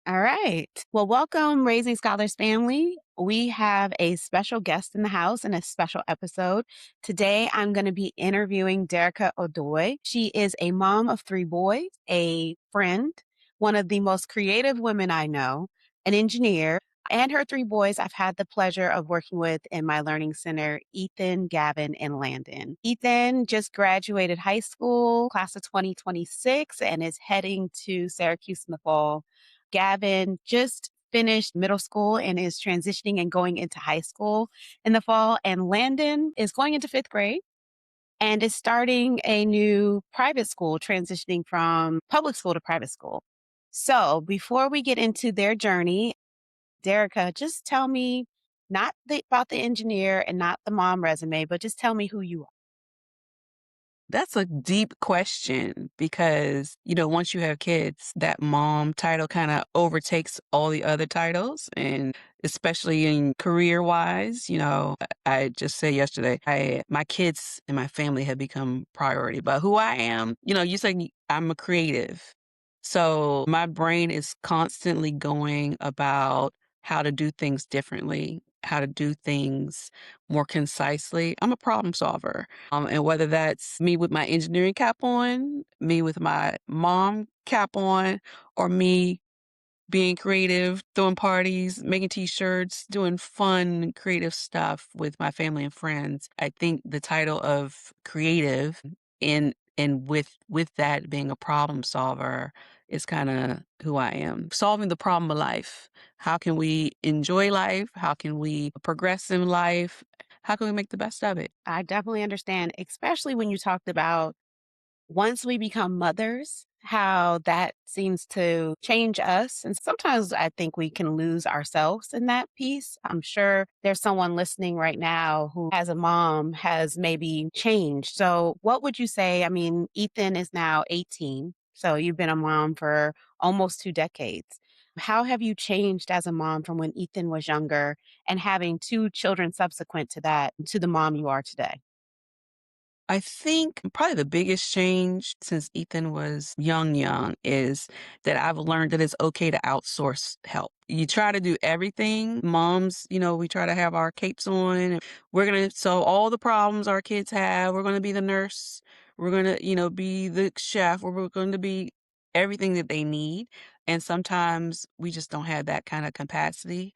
All right. Well, welcome, Raising Scholars family. We have a special guest in the house and a special episode. Today, I'm going to be interviewing Dericka Oddoye. She is a mom of three boys, a friend, one of the most creative women I know, an engineer, and her three boys I've had the pleasure of working with in my learning center, Ethan, Gavin, and Landon. Ethan just graduated high school, class of 2026, and is heading to Syracuse in the fall. Gavin just finished middle school and is transitioning and going into high school in the fall. And Landon is going into fifth grade and is starting a new private school, transitioning from public school to private school. So before we get into their journey, Dericka, just tell me about the engineer and not the mom resume, but just tell me who you are. That's a deep question because, once you have kids, that mom title kind of overtakes all the other titles. And especially in career wise, I just said yesterday, my kids and my family have become priority. But who I am, you said I'm a creative. So my brain is constantly going about how to do things differently, how to do things more concisely. I'm a problem solver. And whether that's me with my engineering cap on, me with my mom cap on, or me being creative, throwing parties, making t-shirts, doing fun, creative stuff with my family and friends. I think the title of creative and with that being a problem solver is kind of who I am. Solving the problem of life. How can we enjoy life? How can we progress in life? How can we make the best of it? I definitely understand, especially when you talked about once we become mothers, how that seems to change us. And sometimes I think we can lose ourselves in that piece. I'm sure there's someone listening right now who, as a mom, has maybe changed. So, what would you say? I mean, Ethan is now 18. So, you've been a mom for almost 2 decades. How have you changed as a mom from when Ethan was younger and having two children subsequent to that to the mom you are today? I think probably the biggest change since Ethan was young is that I've learned that it's okay to outsource help. You try to do everything. Moms, we try to have our capes on. And we're going to solve all the problems our kids have. We're going to be the nurse. We're going to, be the chef. We're going to be everything that they need. And sometimes we just don't have that kind of capacity.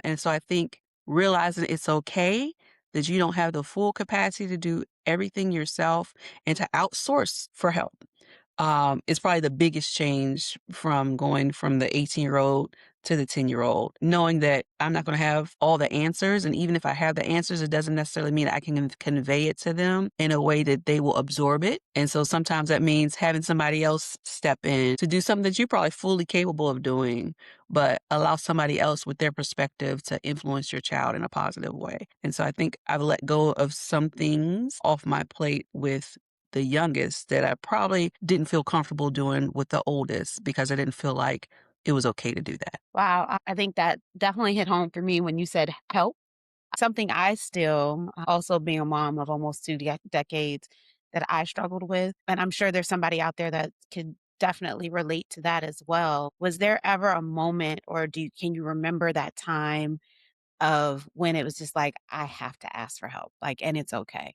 And so I think realizing it's okay that you don't have the full capacity to do everything yourself and to outsource for help. Is probably the biggest change from going from the 18-year-old to the 10-year-old, knowing that I'm not going to have all the answers. And even if I have the answers, it doesn't necessarily mean I can convey it to them in a way that they will absorb it. And so sometimes that means having somebody else step in to do something that you're probably fully capable of doing, but allow somebody else with their perspective to influence your child in a positive way. And so I think I've let go of some things off my plate with the youngest that I probably didn't feel comfortable doing with the oldest because I didn't feel like it was okay to do that. Wow, I think that definitely hit home for me when you said help. Something I still, also being a mom of almost two decades, that I struggled with. And I'm sure there's somebody out there that could definitely relate to that as well. Was there ever a moment, or can you remember that time of when it was just like, I have to ask for help, like, and it's okay?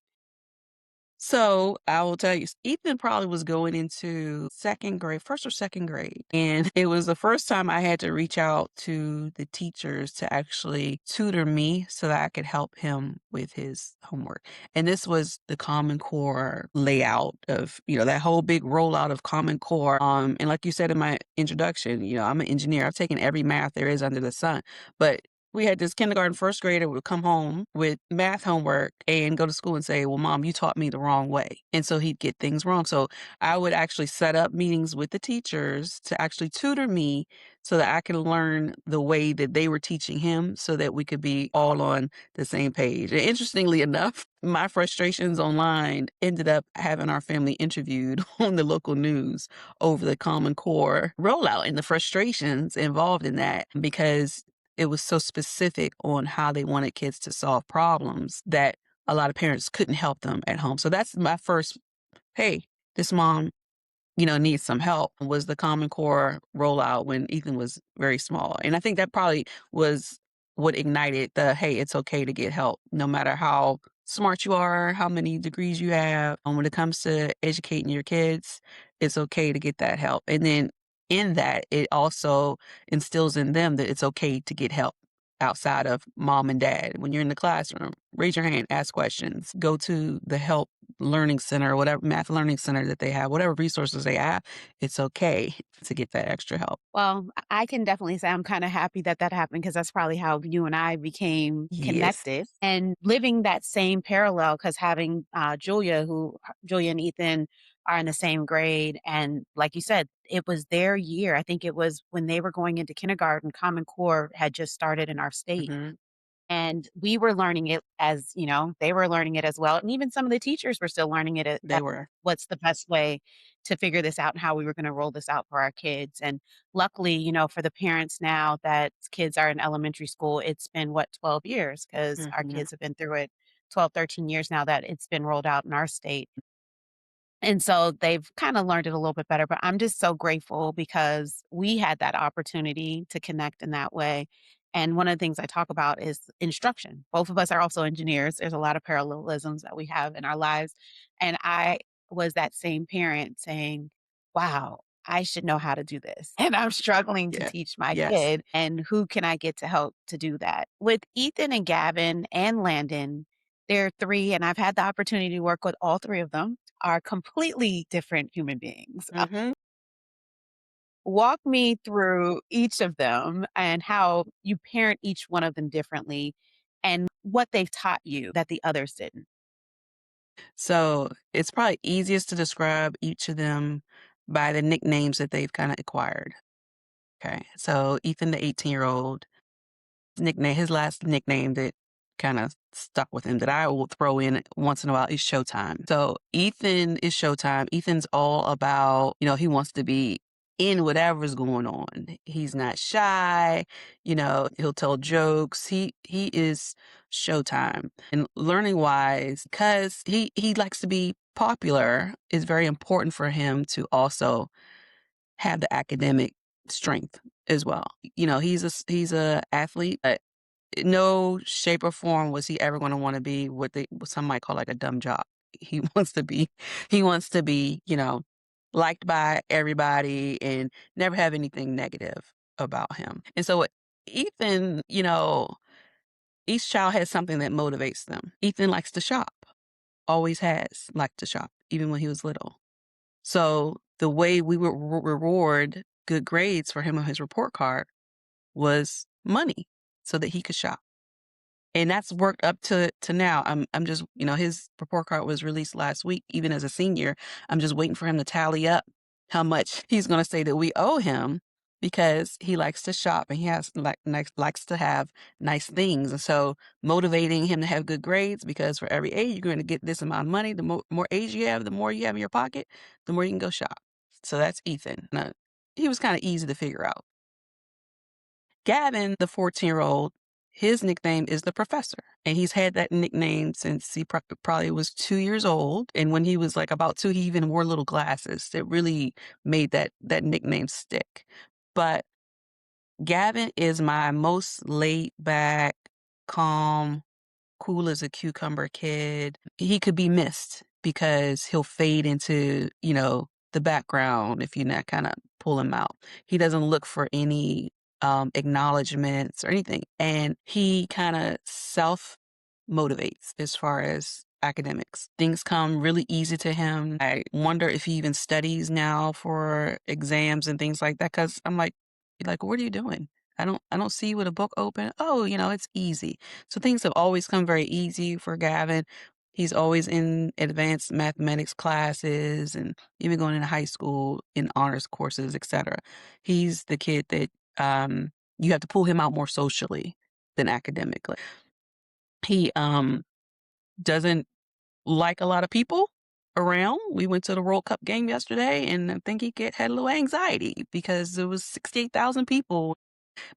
So I will tell you, Ethan probably was going into second grade, first or second grade. And it was the first time I had to reach out to the teachers to actually tutor me so that I could help him with his homework. And this was the Common Core layout of, that whole big rollout of Common Core. And like you said in my introduction, I'm an engineer. I've taken every math there is under the sun. But we had this kindergarten first grader would come home with math homework and go to school and say, well, mom, you taught me the wrong way. And so he'd get things wrong. So I would actually set up meetings with the teachers to actually tutor me so that I could learn the way that they were teaching him so that we could be all on the same page. And interestingly enough, my frustrations online ended up having our family interviewed on the local news over the Common Core rollout and the frustrations involved in that because it was so specific on how they wanted kids to solve problems that a lot of parents couldn't help them at home. So that's my first, hey, this mom needs some help was the Common Core rollout when Ethan was very small. And I think that probably was what ignited the, hey, it's okay to get help, no matter how smart you are, how many degrees you have. When it comes to educating your kids, it's okay to get that help. And then in that, it also instills in them that it's okay to get help outside of mom and dad. When you're in the classroom, raise your hand, ask questions, go to the help learning center, whatever math learning center that they have, whatever resources they have, it's okay to get that extra help. Well, I can definitely say I'm kinda happy that that happened because that's probably how you and I became Yes. connected, and living that same parallel. Because having, Julia and Ethan are in the same grade, and like you said, it was their year. I think it was when they were going into kindergarten, Common Core had just started in our state. Hmm. And we were learning it as, they were learning it as well, and even some of the teachers were still learning it They were. what's the best way to figure this out and how we were gonna roll this out for our kids, and luckily, for the parents now that kids are in elementary school, it's been, what, 12 years because our Hmm. kids have been through it 12, 13 years now that it's been rolled out in our state. And so they've kinda learned it a little bit better, but I'm just so grateful because we had that opportunity to connect in that way. And one of the things I talk about is instruction. Both of us are also engineers. There's a lot of parallelisms that we have in our lives. And I was that same parent saying, wow, I should know how to do this. And I'm struggling to Yeah. teach my Yes. kid. And who can I get to help to do that? With Ethan and Gavin and Landon, they're three, and I've had the opportunity to work with all three of them are completely different human beings. Hmm. Walk me through each of them and how you parent each one of them differently and what they've taught you that the others didn't. So it's probably easiest to describe each of them by the nicknames that they've kind of acquired. Okay. So Ethan, the 18-year-old, his last nickname that kind of stuck with him that I will throw in once in a while is Showtime. So Ethan is Showtime. Ethan's all about, he wants to be in whatever's going on. He's not shy, he'll tell jokes. He is Showtime. And learning wise, because he likes to be popular, is very important for him to also have the academic strength as well. He's a athlete, no shape or form was he ever gonna wanna be what some might call like a dumb jock. He wants to be he wants to be, liked by everybody and never have anything negative about him. And so Ethan, each child has something that motivates them. Ethan likes to shop, always has liked to shop, even when he was little. So the way we would reward good grades for him on his report card was money so that he could shop. And that's worked up to now. I'm just, his report card was released last week, even as a senior. I'm just waiting for him to tally up how much he's gonna say that we owe him because he likes to shop and he has likes to have nice things. And so motivating him to have good grades because for every A you're gonna get this amount of money. The more A's you have, the more you have in your pocket, the more you can go shop. So that's Ethan. Now, he was kind of easy to figure out. Gavin, the 14-year-old, his nickname is the professor. And he's had that nickname since he probably was 2 years old. And when he was like about two, he even wore little glasses that really made that nickname stick. But Gavin is my most laid back, calm, cool as a cucumber kid. He could be missed because he'll fade into, the background if you not kind of pull him out. He doesn't look for any acknowledgments or anything. And he kind of self motivates as far as academics. Things come really easy to him. I wonder if he even studies now for exams and things like that. Cause I'm like, what are you doing? I don't see you with a book open. Oh, it's easy. So things have always come very easy for Gavin. He's always in advanced mathematics classes and even going into high school in honors courses, etc. He's the kid that you have to pull him out more socially than academically. He doesn't like a lot of people around. We went to the World Cup game yesterday and I think had a little anxiety because there was 68,000 people,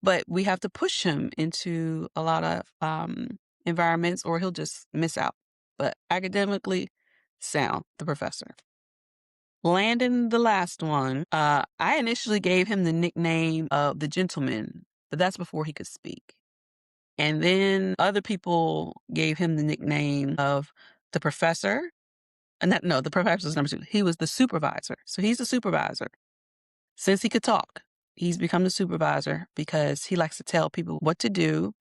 but we have to push him into a lot of environments or he'll just miss out. But academically sound, the professor. Landon, the last one, I initially gave him the nickname of the gentleman, but that's before he could speak. And then other people gave him the nickname of the professor. And that, no, the professor's number two. He was the supervisor. So he's the supervisor. Since he could talk, he's become the supervisor because he likes to tell people what to do.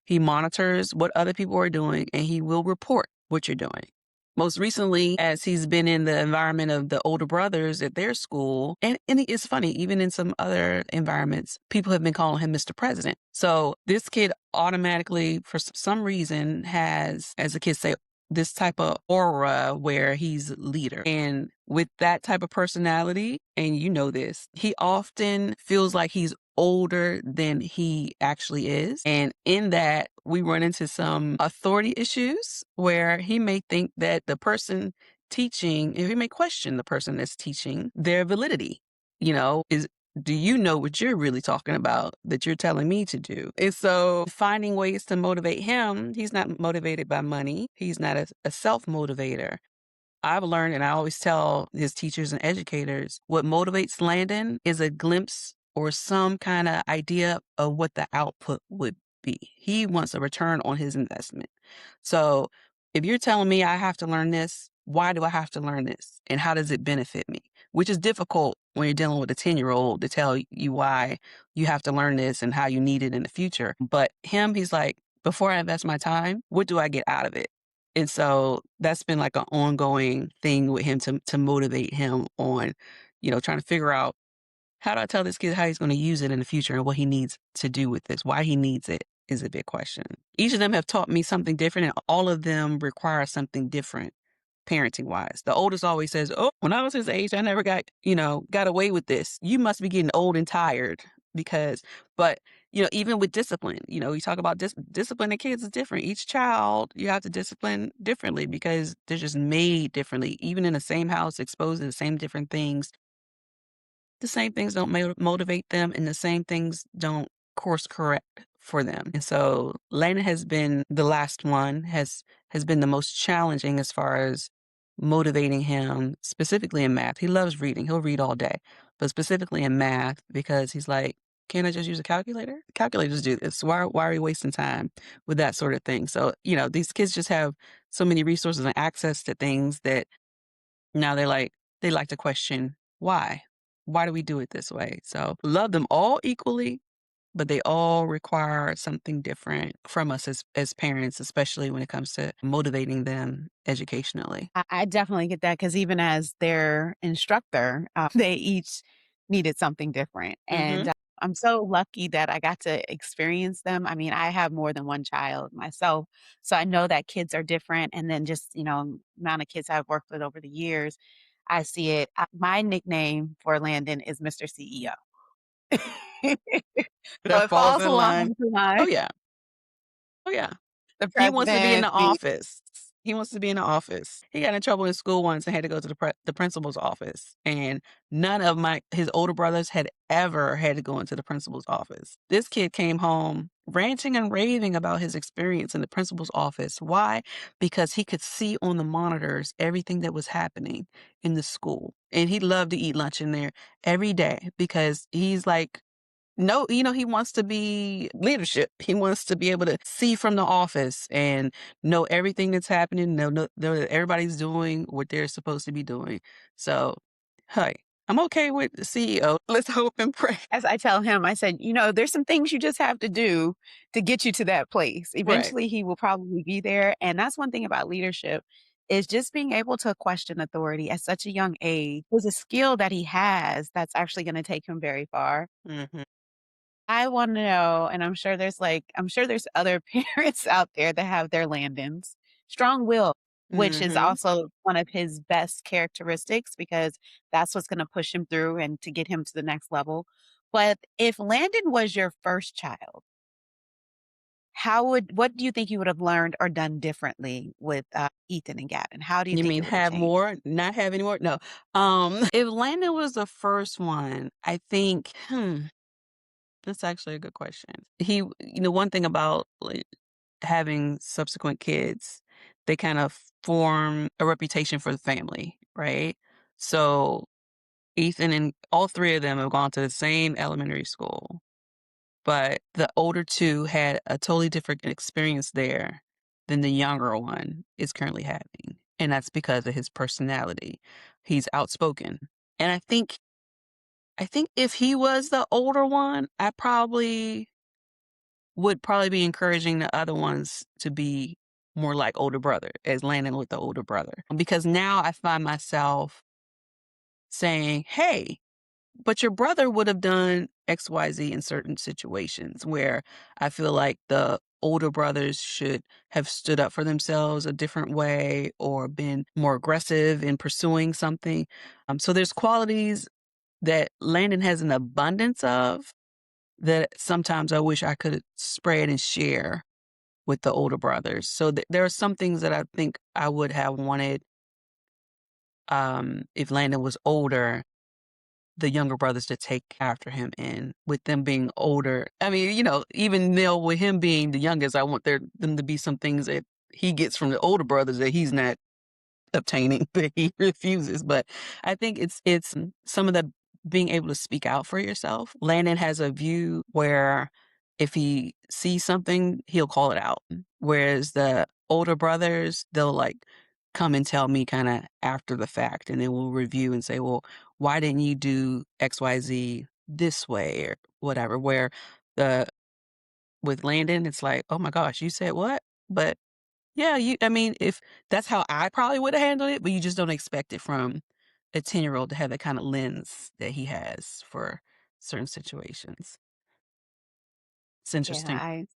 He monitors what other people are doing and he will report what you're doing. Most recently, as he's been in the environment of the older brothers at their school, and it's funny, even in some other environments, people have been calling him Mr. President. So this kid automatically, for some reason, has, as the kids say, this type of aura where he's a leader. And with that type of personality, and you know this, he often feels like he's older than he actually is. And in that, we run into some authority issues where he may think that the person teaching, and he may question the person that's teaching their validity. Do you know what you're really talking about that you're telling me to do? And so finding ways to motivate him, he's not motivated by money. He's not a self motivator. I've learned, and I always tell his teachers and educators, what motivates Landon is a glimpse or some kind of idea of what the output would be. He wants a return on his investment. So if you're telling me I have to learn this, why do I have to learn this? And how does it benefit me? Which is difficult when you're dealing with a 10-year-old to tell you why you have to learn this and how you need it in the future. But him, he's like, before I invest my time, what do I get out of it? And so that's been like an ongoing thing with him to motivate him on, trying to figure out how do I tell this kid how he's going to use it in the future and what he needs to do with this? Why he needs it is a big question. Each of them have taught me something different, and all of them require something different parenting wise. The oldest always says, "Oh, when I was his age, I never got away with this. You must be getting old and tired because," but even with discipline, you talk about disciplining kids is different. Each child you have to discipline differently because they're just made differently. Even in the same house, exposed to the same different things, the same things don't motivate them, and the same things don't course correct for them. And so Lena has been the last one, has been the most challenging as far as motivating him, specifically in math. He loves reading. He'll read all day, but specifically in math because he's like, can't I just use a calculator? Calculators do this. Why are we wasting time with that sort of thing? So, these kids just have so many resources and access to things that now they like to question why. Why do we do it this way? So love them all equally, but they all require something different from us as parents, especially when it comes to motivating them educationally. I definitely get that because even as their instructor, they each needed something different. And Mhm. I'm so lucky that I got to experience them. I mean, I have more than one child myself. So I know that kids are different. And then just, amount of kids I've worked with over the years, I see it. My nickname for Landon is Mr. CEO. So That it falls falls in line. along to my Oh, yeah. Oh, yeah. the He wants to be in president, the office. He wants to be in the office. He got in trouble in school once and had to go to the principal's office, and none of his older brothers had ever had to go into the principal's office. This kid came home ranting and raving about his experience in the principal's office. Why? Because he could see on the monitors everything that was happening in the school, and he loved to eat lunch in there every day because he's like, no, he wants to be leadership. He wants to be able to see from the office and know everything that's happening, know that everybody's doing what they're supposed to be doing. So, hey, I'm okay with the CEO. Let's hope and pray. as I tell him, I said, there's some things you just have to do to get you to that place. Right. Eventually, he will probably be there. And that's one thing about leadership is just being able to question authority at such a young age is a skill that he has that's actually going to take him very far. Mhm. I want to know, and I'm sure there's other parents out there that have their Landons. Strong will, which is Mhm. also one of his best characteristics because that's what's going to push him through and to get him to the next level. But if Landon was your first child, what do you think you would have learned or done differently with Ethan and Gavin? How do you You think mean it would have have changed? more, not have any more? No. If Landon was the first one, I think, that's actually a good question. One thing about like having subsequent kids, they kind of form a reputation for the family, right? So Ethan and all 3 of them have gone to the same elementary school, but the older 2 had a totally different experience there than the younger one is currently having, and that's because of his personality. He's outspoken, and I think if he was the older one, I probably would probably be encouraging the other ones to be more like older brother, as Landon with the older brother, because now I find myself saying, "Hey, but your brother would have done XYZ in certain situations where I feel like the older brothers should have stood up for themselves a different way or been more aggressive in pursuing something." So there's qualities that Landon has an abundance of that sometimes I wish I could spread and share with the older brothers. So there are some things that I think I would have wanted if Landon was older, the younger brothers to take after him in. With them being older, I mean, even Neil, with him being the youngest, I want them to be some things that he gets from the older brothers that he's not obtaining, that he refuses. But I think it's some of the being able to speak out for yourself. Landon has a view where if he sees something, he'll call it out. Whereas the older brothers, they'll like come and tell me kind of after the fact, and then we'll review and say, well, why didn't you do XYZ this way or whatever? Where the with Landon, it's like, oh my gosh, you said what? But yeah, I mean, if that's how I probably would have handled it, but you just don't expect it from a 10-year-old to have that kind of lens that he has for certain situations. It's Yeah, interesting. I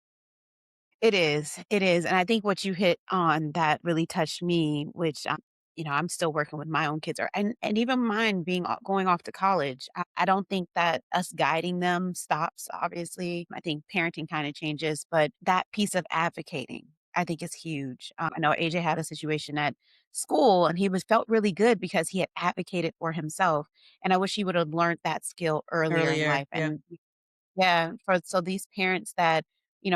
it is, and I think what you hit on that really touched me, which, I'm still working with my own kids, or and even mine being going off to college. I don't think that us guiding them stops, obviously. I think parenting kinda changes, but that piece of advocating, I think is huge. I know AJ had a situation at school, and he was felt really good because he had advocated for himself, and I wish he would have learned that skill earlier in Earlier, life, yeah. and yeah, for so these parents that,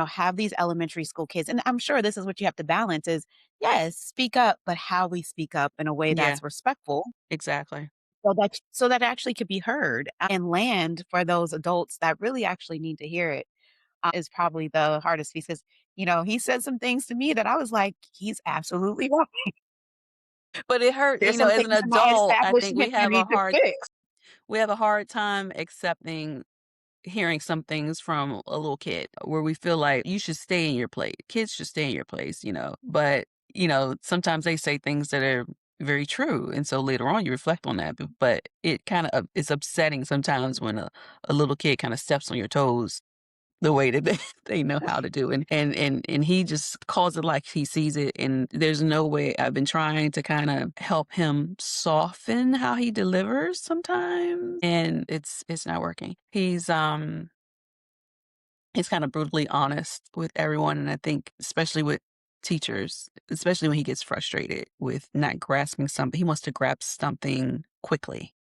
have these elementary school kids, and I'm sure this is what you have to balance is, yes, speak up, but how we speak up in a way Yeah, that's respectful exactly. so that actually could be heard and land for those adults that really actually need to hear it, is probably the hardest piece 'cause, he said some things to me that I was like, "He's absolutely right. But it hurt, There's some as an things in my adult, I think establishment that need to fix." we have a hard time accepting hearing some things from a little kid where we feel like you should stay in your place. Kids should stay in your place. But, sometimes they say things that are very true. And so later on you reflect on that. But it kind of it's upsetting sometimes when a little kid kind of steps on your toes the way that they, they know how to do. And he just calls it like he sees it. And there's no way. I've been trying to kind of help him soften how he delivers sometimes. And it's not working. He's kind of brutally honest with everyone. And I think especially with teachers, especially when he gets frustrated with not grasping something, he wants to grasp something quickly.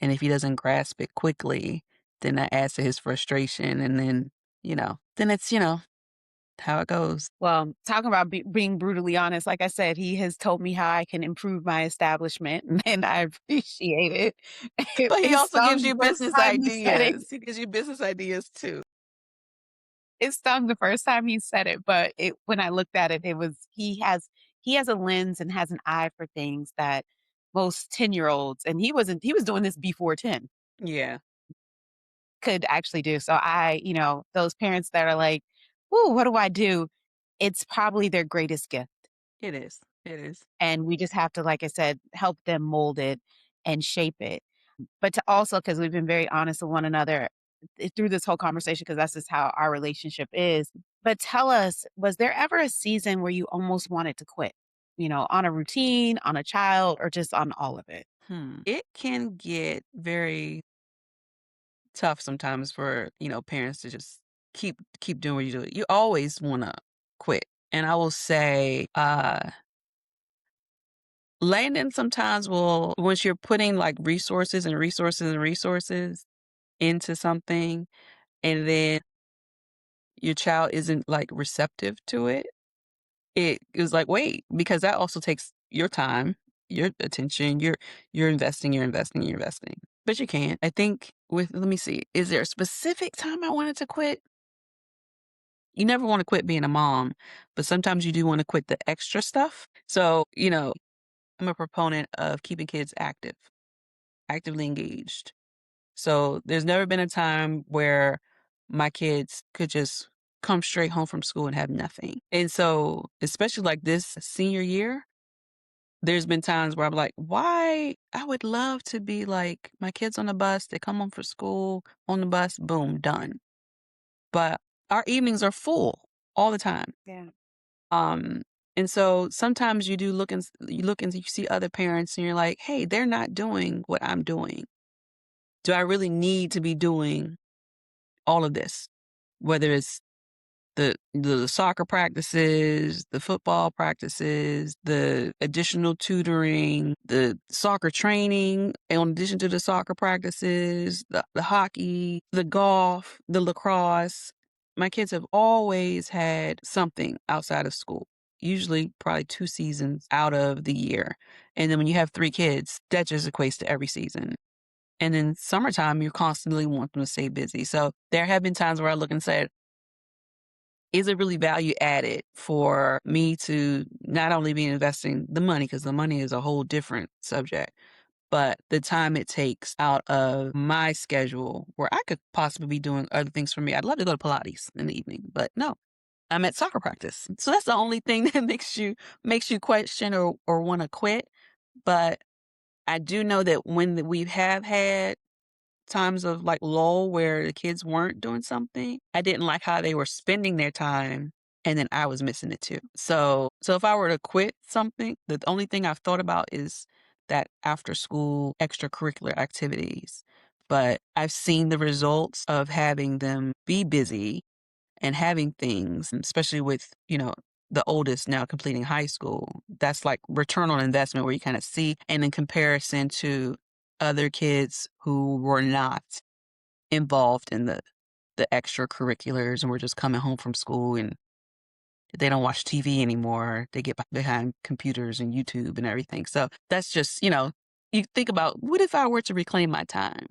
And if he doesn't grasp it quickly, then that adds to his frustration. And then it's, how it goes. Well, talking about being brutally honest, like I said, he has told me how I can improve my establishment, and I appreciate it. But he It also gives stung the you first business time he said it. ideas. He gives you business ideas too. It stung the first time he said it, but when I looked at it, it was he has a lens and has an eye for things that most 10-year-olds, and he was doing this before 10, Yeah, could actually do. So those parents that are like, "Ooh, what do I do?" It's probably their greatest gift. it is. It is. And we just have to, like I said, help them mold it and shape it. But to also, because we've been very honest with one another through this whole conversation, because that's just how our relationship is. But tell us, was there ever a season where you almost wanted to quit? On a routine, on a child, or just on all of it? It can get very tough sometimes for, parents to just keep doing what you do. You always wanna quit. And I will say, Landon sometimes will once you're putting like resources and resources and resources into something and then your child isn't like receptive to it, it is like, wait, because that also takes your time, your attention, you're investing, you're investing, you're investing. But you can't. I think with let me see, is there a specific time I wanted to quit? You never wanna quit being a mom, but sometimes you do wanna quit the extra stuff. So, I'm a proponent of keeping kids active, actively engaged. So, there's never been a time where my kids could just come straight home from school and have nothing. And so, especially like this senior year, there's been times where I'm like, "Why I would love to be like my kids on the bus, they come home from school, on the bus, boom, done." But our evenings are full all the time. Yeah. Um, and so sometimes you look and you see other parents and you're like, "Hey, they're not doing what I'm doing. Do I really need to be doing all of this?" Whether it's the soccer practices, the football practices, the additional tutoring, the soccer training, in addition to the soccer practices, the hockey, the golf, the lacrosse. My kids have always had something outside of school, usually probably 2 seasons out of the year. And then when you have 3 kids, that just equates to every season. And in summertime, you constantly want them to stay busy. So there have been times where I look and say, is it really value added for me to not only be investing the money, because the money is a whole different subject, but the time it takes out of my schedule where I could possibly be doing other things for me. I'd love to go to Pilates in the evening, but no, I'm at soccer practice. So that's the only thing that makes you question or want to quit. But I do know that we have had times of like lull where the kids weren't doing something, I didn't like how they were spending their time and then I was missing it too. So if I were to quit something, the only thing I've thought about is that after school extracurricular activities. But I've seen the results of having them be busy and having things, and especially with, the oldest now completing high school. That's like return on investment where you kind of see, and in comparison to other kids who were not involved in the extracurriculars and were just coming home from school and they don't watch TV anymore. They get behind computers and YouTube and everything. So that's just, you think about what if I were to reclaim my time?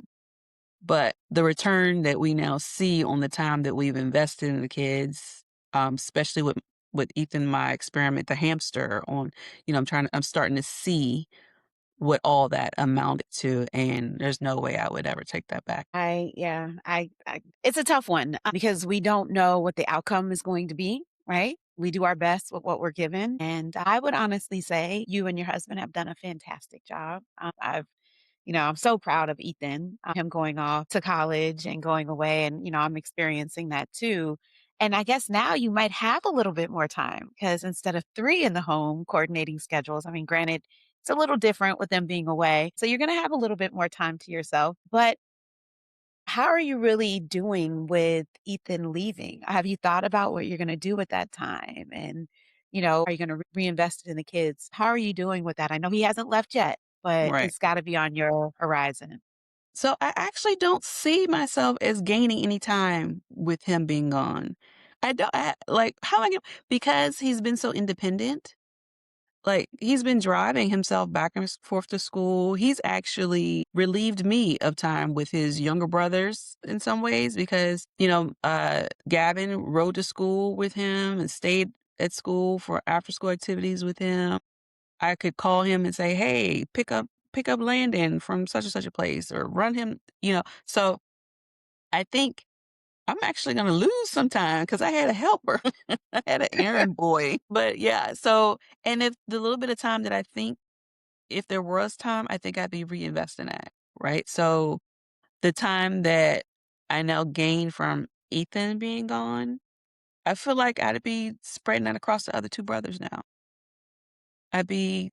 But the return that we now see on the time that we've invested in the kids, especially with Ethan, my experiment, the hamster on, I'm starting to see what all that amounted to, and there's no way I would ever take that back. Yeah, it's a tough one because we don't know what the outcome is going to be, right? We do our best with what we're given. And I would honestly say you and your husband have done a fantastic job. I'm so proud of Ethan, him going off to college and going away. And, I'm experiencing that too. And I guess now you might have a little bit more time because instead of three in the home coordinating schedules, I mean, granted, it's a little different with them being away. So you're going to have a little bit more time to yourself. But how are you really doing with Ethan leaving? Have you thought about what you're gonna do with that time? And, are you gonna reinvest it in the kids? How are you doing with that? I know he hasn't left yet, but Right. it's gotta be on your horizon. So I actually don't see myself as gaining any time with him being gone. I don't like how am I going because he's been so independent. Like he's been driving himself back and forth to school. He's actually relieved me of time with his younger brothers in some ways because, Gavin rode to school with him and stayed at school for after school activities with him. I could call him and say, "Hey, pick up Landon from such and such a place or run him," So I think I'm actually gonna lose some time because I had a helper. I had an errand boy. But yeah, so and if the little bit of time that I think if there was time, I think I'd be reinvesting that, right? So the time that I now gain from Ethan being gone, I feel like I'd be spreading that across the other 2 brothers now. I'd be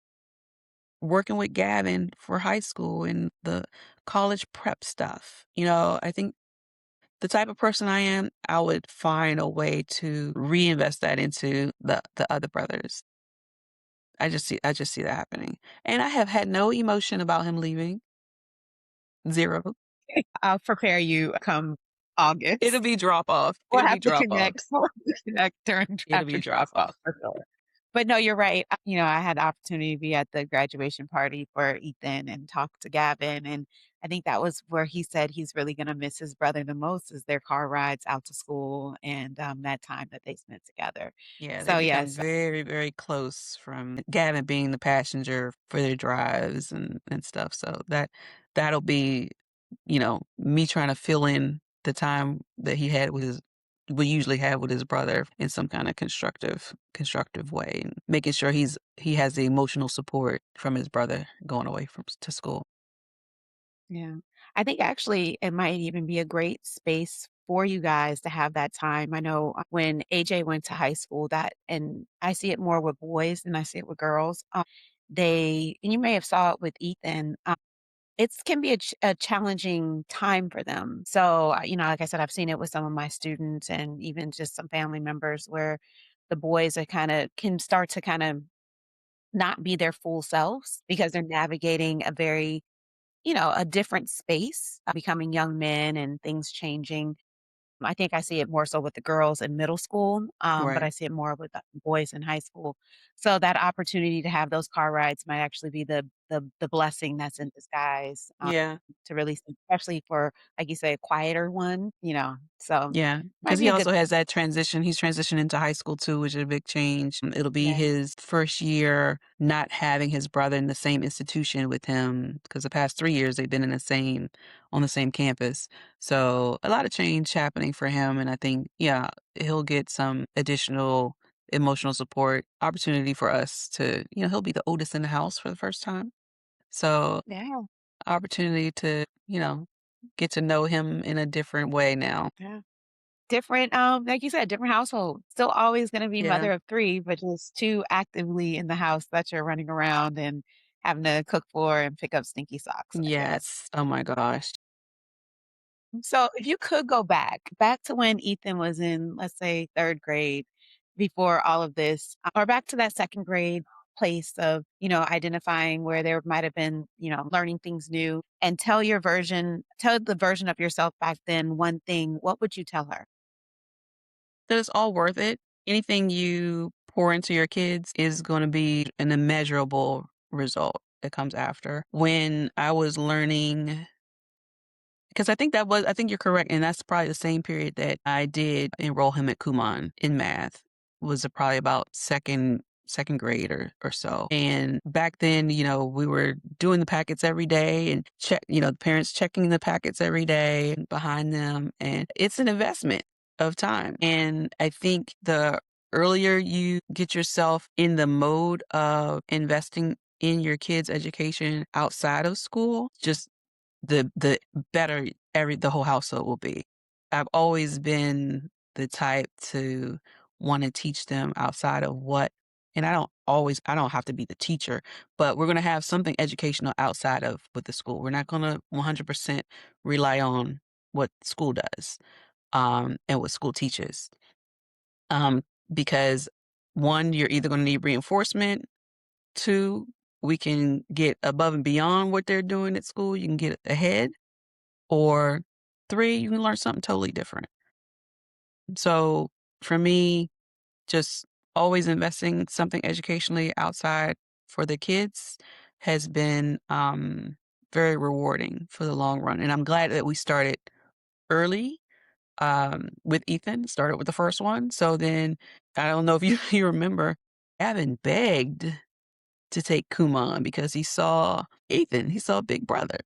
working with Gavin for high school and the college prep stuff. I think the type of person I am, I would find a way to reinvest that into the other brothers. I just see that happening. And I have had no emotion about him leaving. 0. I'll prepare you come It'll August. be drop off. We'll It'll be have to drop off. connect. We'll have to connect during It'll after be drop drop off off. for sure. But no, you're right. I had the opportunity to be at the graduation party for Ethan and talk to Gavin. And I think that was where he said he's really gonna miss his brother the most is their car rides out to school and, that time that they spent together. Yeah, they So, become yes, very, very close from Gavin being the passenger for their drives and stuff. So that'll be, me trying to fill in the time that he had with his we usually have with his brother in some kind of constructive way, and making sure he has the emotional support from his brother going away to school. yeah. I think actually it might even be a great space for you guys to have that time. I know when AJ went to high school that and I see it more with boys than I see it with girls. They and you may have saw it with Ethan. It can be a challenging time for them. So, like I said, I've seen it with some of my students and even just some family members where the boys are can start to kind of not be their full selves because they're navigating a very a different space, becoming young men and things changing. I think I see it more so with the girls in middle school, but I Right. see it more with the boys in high school. So that opportunity to have those car rides might actually be the blessing that's in disguise, Yeah. to really see, especially for, like you say, a quieter one. So Yeah, might because be he a good also has that transition. He's transitioning into high school too, which is a big change. It'll be yeah. his first year not having his brother in the same institution with him because the past 3 years they've been on the same campus. So a lot of change happening for him, and I think, yeah, he'll get some additional emotional support, opportunity for us to, he'll be the oldest in the house for the first time. So Yeah, opportunity to, get to know him in a different way now. yeah. Different, like you said, different household. Still always gonna be Yeah. mother of 3, but just 2 actively in the house that you're running around and having to cook for and pick up stinky socks, I guess. Yes. Oh my gosh. So, if you could go back to when Ethan was in, let's say, 3rd grade before all of this, or back to that 2nd grade place of, identifying where there might have been, learning things new and tell the version of yourself back then one thing, what would you tell her? That it's all worth it. Anything you pour into your kids is gonna be an immeasurable result that comes after. When I was learning, because I think you're correct, and that's probably the same period that I did enroll him at Kumon in math, was probably about second grade or so. And back then, we were doing the packets every day and the parents checking the packets every day behind them, and it's an investment of time. And I think the earlier you get yourself in the mode of investing in your kids' education outside of school, just the better the whole household will be. I've always been the type to wanna teach them outside of what, and I don't have to be the teacher, but we're gonna have something educational outside of what the school. We're not gonna 100% rely on what school does, and what school teaches. Um, because 1, you're either gonna need reinforcement. 2, we can get above and beyond what they're doing at school. You can get ahead. Or 3, you can learn something totally different. So for me, just always investing something educationally outside for the kids has been very rewarding for the long run. And I'm glad that we started early with Ethan, started with the first one. So then I don't know if you, you remember, Gavin begged to take Kumon because he saw Ethan, he saw Big Brother.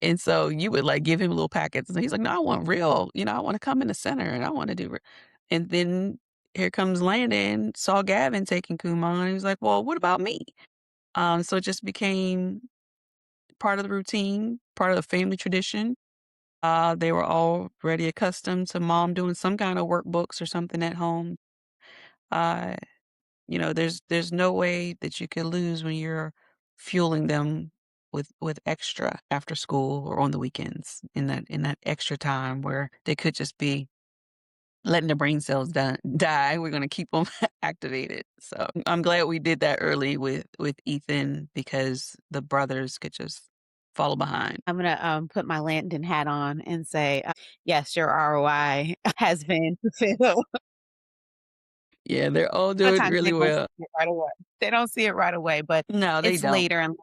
And so you would, like, give him little packets, and he's like, "No, I want real, I wanna come in the center, and I wanna do re." And then here comes Landon, saw Gavin taking Kumon, and he was like, "Well, what about me?" So it just became part of the routine, part of the family tradition. They were already accustomed to mom doing some kind of workbooks or something at home. Uh, there's no way that you could lose when you're fueling them with extra after school or on the weekends in that extra time where they could just be letting their brain cells die. We're gonna keep them activated. So I'm glad we did that early with Ethan because the brothers could just follow behind. I'm gonna, put my Landon hat on and say, yes, your ROI has been fulfilled. Yeah, they're all A lot of doing times they really don't well. see it right away. They don't see it right away, but No, they it's don't. later and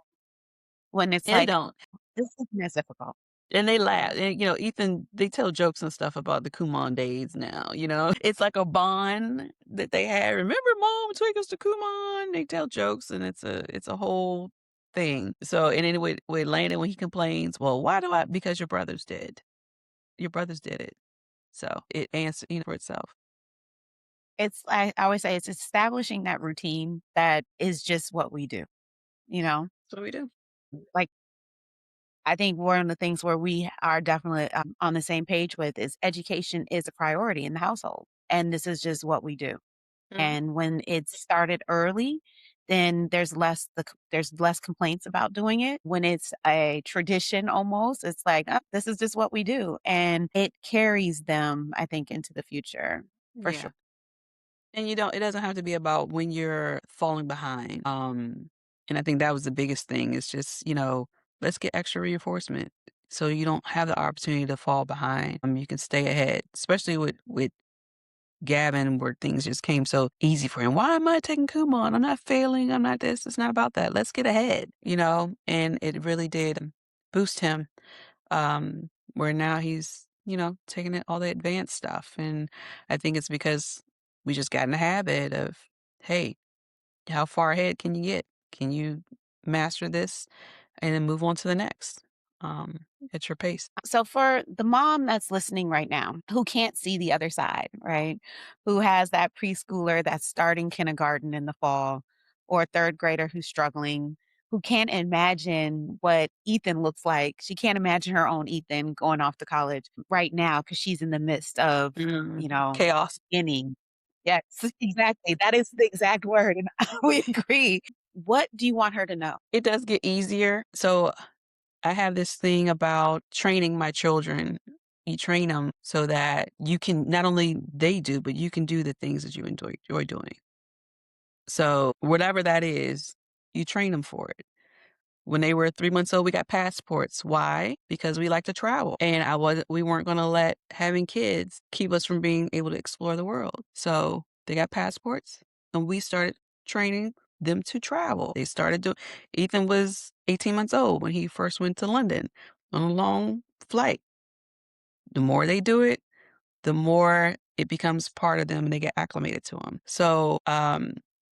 when it's They like, don't. This isn't as difficult. And they laugh, and, Ethan they tell jokes and stuff about the Kumon days now, you know? It's like a bond that they had. "Remember mom took us to Kumon?" They tell jokes, and it's a whole thing. So, and anyway, with Landon, when he complains, "Well, why do I?" "Because your brothers did. Your brothers did it." So, it answers for itself. I always say it's establishing that routine that is just what we do, you know? That's what we do. Like, I think one of the things where we are definitely, on the same page with is education is a priority in the household, and this is just what we do. Mhm. And when it's started early, then there's less complaints about doing it. When it's a tradition almost, it's like, "Oh, this is just what we do," and it carries them, I think, into the future for sure. Yeah. And it doesn't have to be about when you're falling behind. And I think that was the biggest thing is just, let's get extra reinforcement so you don't have the opportunity to fall behind. You can stay ahead, especially with Gavin where things just came so easy for him. Why am I taking Kumon? I'm not failing. I'm not this. It's not about that. Let's get ahead, and it really did boost him where now he's, taking it all the advanced stuff. And I think it's because we just got in the habit of, hey, how far ahead can you get? Can you master this and then move on to the next at your pace? So for the mom that's listening right now, who can't see the other side, right? Who has that preschooler that's starting kindergarten in the fall or a third grader who's struggling, who can't imagine what Ethan looks like. She can't imagine her own Ethan going off to college right now because she's in the midst of, the Chaos. beginning. Yes, exactly. That is the exact word. And we agree. What do you want her to know? It does get easier. So I have this thing about training my children. You train them so that you can not only they do, but you can do the things that you enjoy doing. So whatever that is, you train them for it. When they were 3 months old, we got passports. Why? Because we like to travel, and we weren't gonna let having kids keep us from being able to explore the world. So they got passports, and we started training them to travel. They started doing Ethan was 18 months old when he first went to London on a long flight. The more they do it, the more it becomes part of them and they get acclimated to them. So,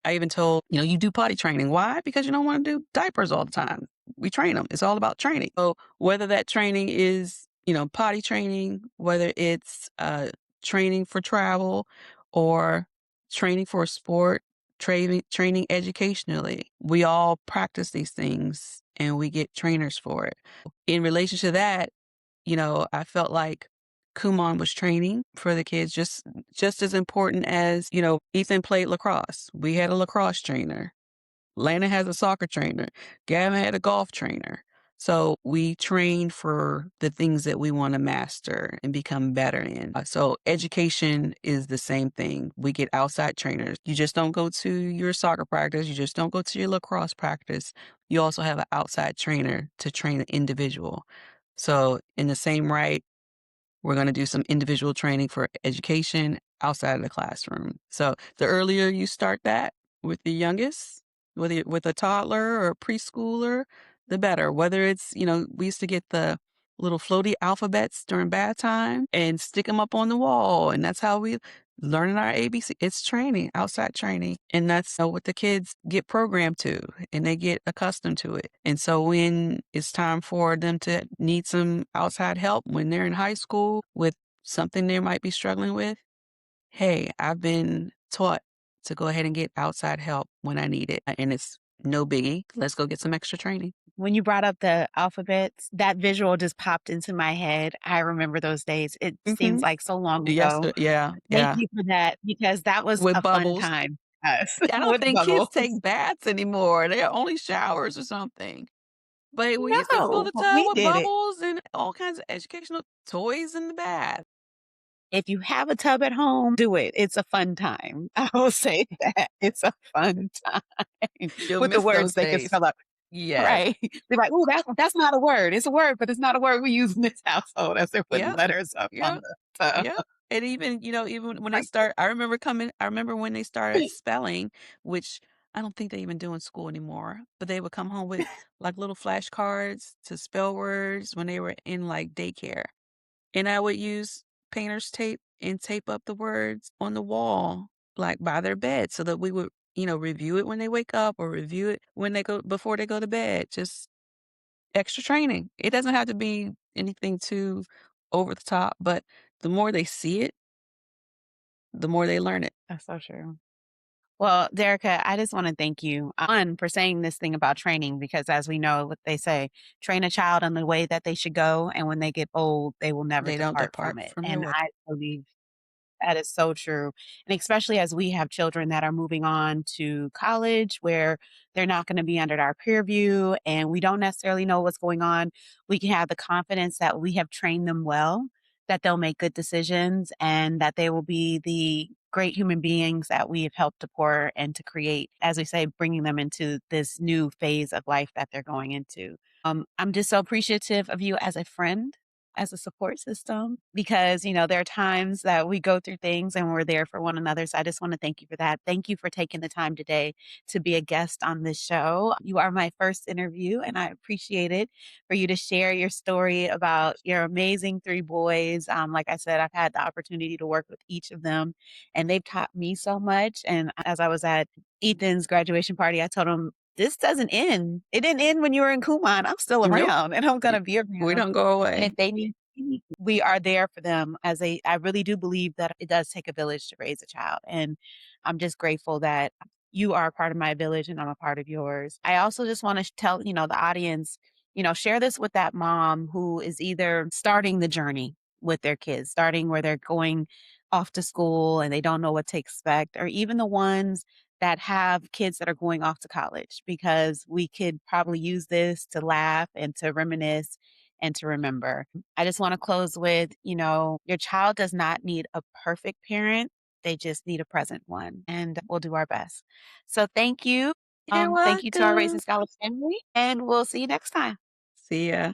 I even told, you do potty training. Why? Because you don't want to do diapers all the time. We train them. It's all about training. So whether that training is, potty training, whether it's training for travel or training for a sport, training educationally, we all practice these things and we get trainers for it. In relation to that, I felt like Kumon was training for the kids just as important as, Ethan played lacrosse. We had a lacrosse trainer. Lana has a soccer trainer. Gavin had a golf trainer. So we train for the things that we want to master and become better in. So education is the same thing. We get outside trainers. You just don't go to your soccer practice. You just don't go to your lacrosse practice. You also have an outside trainer to train the individual. So in the same right, we're going to do some individual training for education outside of the classroom. So the earlier you start that with the youngest, whether with a toddler or a preschooler, the better. Whether it's, we used to get the little floaty alphabets during bath time and stick them up on the wall. And that's how we learning our ABC. It's training, outside training. And that's what the kids get programmed to and they get accustomed to it. And so when it's time for them to need some outside help when they're in high school with something they might be struggling with, hey, I've been taught to go ahead and get outside help when I need it. And it's no biggie. Let's go get some extra training. When you brought up the alphabets, that visual just popped into my head. I remember those days. It Hmm. seems like so long Yes, ago. yeah, Thank yeah. you for that because that was With a fun bubbles. time. Yes, I don't with think kids bubbles. take baths anymore. They're only showers or something. But we used to fill No, the tub we with did it. bubbles and all kinds of educational toys in the bath. If you have a tub at home, do it. It's a fun time. I will say that. It's a fun time You'll with the miss words those they can days. spell out. Yes. Right. They're like, "Oh, that's not a word. It's a word, but it's not a word we use in this household," as they're putting Yep. letters up on Yep. the tub. Yep. And even, even when they Like, start I remember when they started spelling, which I don't think they even do in school anymore, but they would come home with, like, little flashcards to spell words when they were in, like, daycare, and I would use painter's tape and tape up the words on the wall, like, by their bed so that we would, review it when they wake up or review it when they go before they go to bed, just extra training. It doesn't have to be anything too over the top, but the more they see it, the more they learn it. That's so true. Well, Dericka, I just want to thank you, one, for saying this thing about training, because as we know, what they say, train a child in the way that they should go, and when they get old, they will never They don't depart from depart it. from your And way. I believe that is so true. And especially as we have children that are moving on to college where they're not going to be under our peer view and we don't necessarily know what's going on, we can have the confidence that we have trained them well, that they'll make good decisions and that they will be the great human beings that we have helped to pour and to create, as we say, bringing them into this new phase of life that they're going into. I'm just so appreciative of you as a friend, as a support system, because, there are times that we go through things and we're there for one another. So I just want to thank you for that. Thank you for taking the time today to be a guest on this show. You are my first interview, and I appreciate it for you to share your story about your amazing three boys. Like I said, I've had the opportunity to work with each of them, and they've taught me so much. And as I was at Ethan's graduation party, I told him, this doesn't end. It didn't end when you were in Kumon. I'm still Nope. around and I'm Y gonna be we around. don't go And away. if they need me, we are there for them as I really do believe that it does take a village to raise a child. And I'm just grateful that you are a part of my village and I'm a part of yours. I also just want to tell, the audience, share this with that mom who is either starting the journey with their kids, starting where they're going off to school and they don't know what to expect, or even the ones that have kids that are going off to college, because we could probably use this to laugh and to reminisce and to remember. I just want to close with, your child does not need a perfect parent. They just need a present one, and we'll do our best. So thank you. You're Thank you to our welcome. Raising Scholars family, and we'll see you next time. See ya.